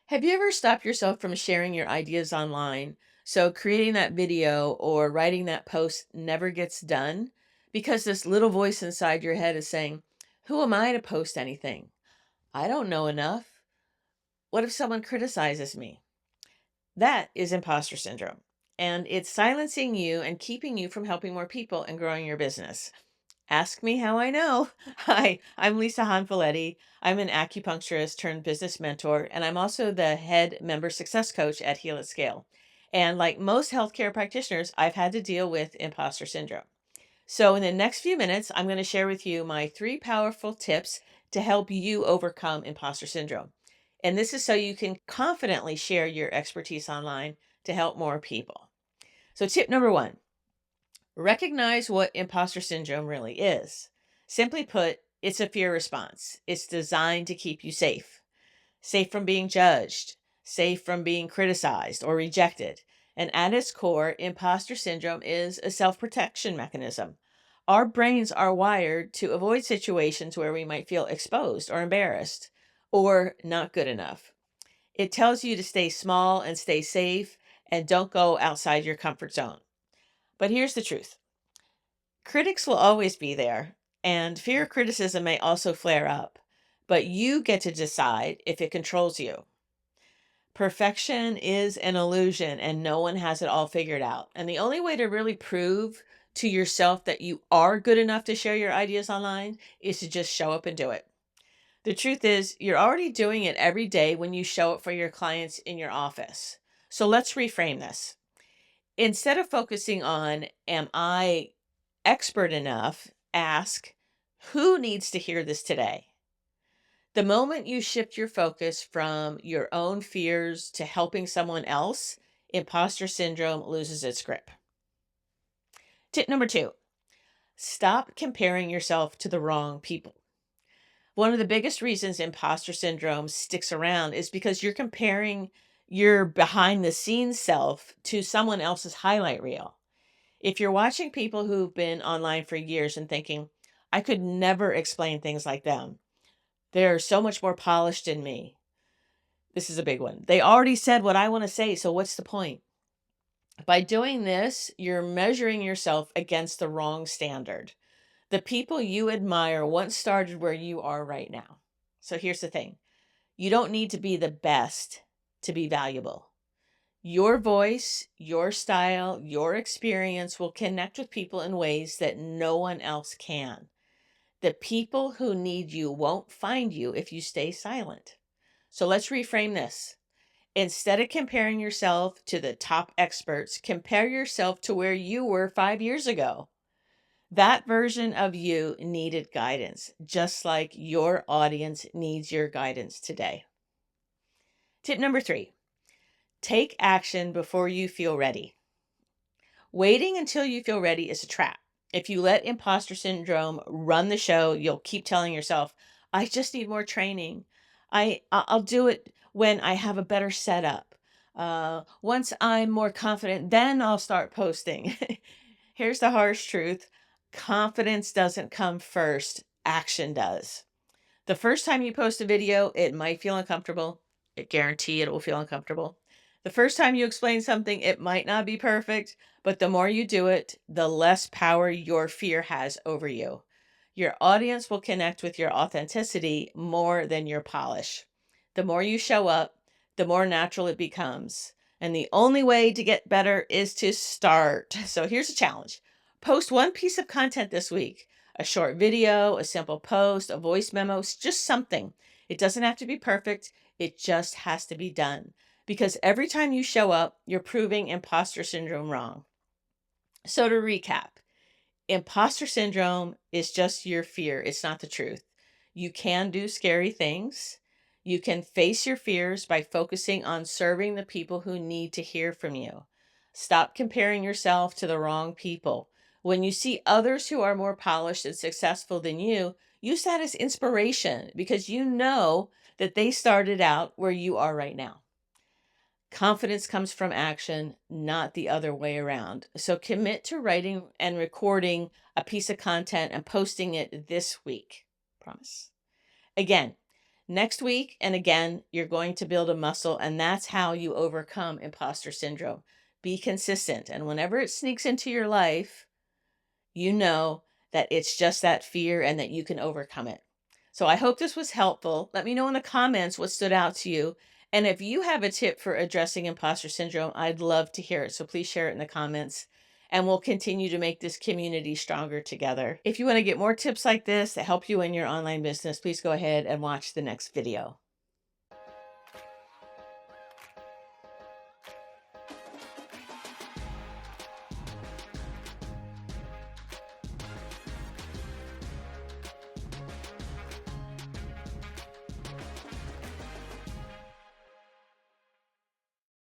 Have you ever stopped yourself from sharing your ideas online? So creating that video or writing that post never gets done because this little voice inside your head is saying, "Who am I to post anything? I don't know enough. What if someone criticizes me?" That is imposter syndrome. And it's silencing you and keeping you from helping more people and growing your business. Ask me how I know. Hi, I'm Lisa Hanfaletti. I'm an acupuncturist turned business mentor, and I'm also the head member success coach at HealAtScale. And like most healthcare practitioners, I've had to deal with imposter syndrome. So, in the next few minutes, I'm going to share with you my 3 powerful tips to help you overcome imposter syndrome. And this is so you can confidently share your expertise online to help more people. So, tip number one, recognize what imposter syndrome really is. Simply put, it's a fear response. It's designed to keep you safe, safe from being judged, safe from being criticized or rejected. And at its core, imposter syndrome is a self protection mechanism. Our brains are wired to avoid situations where we might feel exposed or embarrassed or not good enough. It tells you to stay small and stay safe and don't go outside your comfort zone. But here's the truth. Critics will always be there, and fear of criticism may also flare up, but you get to decide if it controls you. Perfection is an illusion, and no one has it all figured out. And the only way to really prove to yourself that you are good enough to share your ideas online is to just show up and do it. The truth is, you're already doing it every day when you show up for your clients in your office. So let's reframe this. Instead of focusing on, am I expert enough, ask, who needs to hear this today? The moment you shift your focus from your own fears to helping someone else, imposter syndrome loses its grip. Tip number two, stop comparing yourself to the wrong people. One of the biggest reasons imposter syndrome sticks around is because you're comparing your behind the scenes self to someone else's highlight reel. If you're watching people who've been online for years and thinking, I could never explain things like them, they're so much more polished than me. This is a big one. They already said what I want to say, so what's the point? By doing this, you're measuring yourself against the wrong standard. The people you admire once started where you are right now. So here's the thing. You don't need to be the best to be valuable. Your voice, your style, your experience will connect with people in ways that no one else can. The people who need you won't find you if you stay silent. So let's reframe this. Instead of comparing yourself to the top experts, compare yourself to where you were 5 years ago. That version of you needed guidance, just like your audience needs your guidance today. Tip number three, take action before you feel ready. Waiting until you feel ready is a trap. If you let imposter syndrome run the show, you'll keep telling yourself, I just need more training. I'll do it when I have a better setup. Once I'm more confident, then I'll start posting. Here's the harsh truth. Confidence doesn't come first. Action does. The first time you post a video, it might feel uncomfortable. I guarantee it will feel uncomfortable. The first time you explain something, it might not be perfect, but the more you do it, the less power your fear has over you. Your audience will connect with your authenticity more than your polish. The more you show up, the more natural it becomes. And the only way to get better is to start. So here's a challenge. Post one piece of content this week, a short video, a simple post, a voice memo, just something. It doesn't have to be perfect. It just has to be done. Because every time you show up, you're proving imposter syndrome wrong. So to recap, imposter syndrome is just your fear. It's not the truth. You can do scary things. You can face your fears by focusing on serving the people who need to hear from you. Stop comparing yourself to the wrong people. When you see others who are more polished and successful than you, use that as inspiration because you know that they started out where you are right now. Confidence comes from action, not the other way around. So commit to writing and recording a piece of content and posting it this week. Promise. Again, Next week, and again, you're going to build a muscle, and that's how you overcome imposter syndrome. Be consistent. And whenever it sneaks into your life, you know that it's just that fear and that you can overcome it. So I hope this was helpful. Let me know in the comments what stood out to you. And if you have a tip for addressing imposter syndrome, I'd love to hear it. So please share it in the comments and we'll continue to make this community stronger together. If you want to get more tips like this that help you in your online business, please go ahead and watch the next video.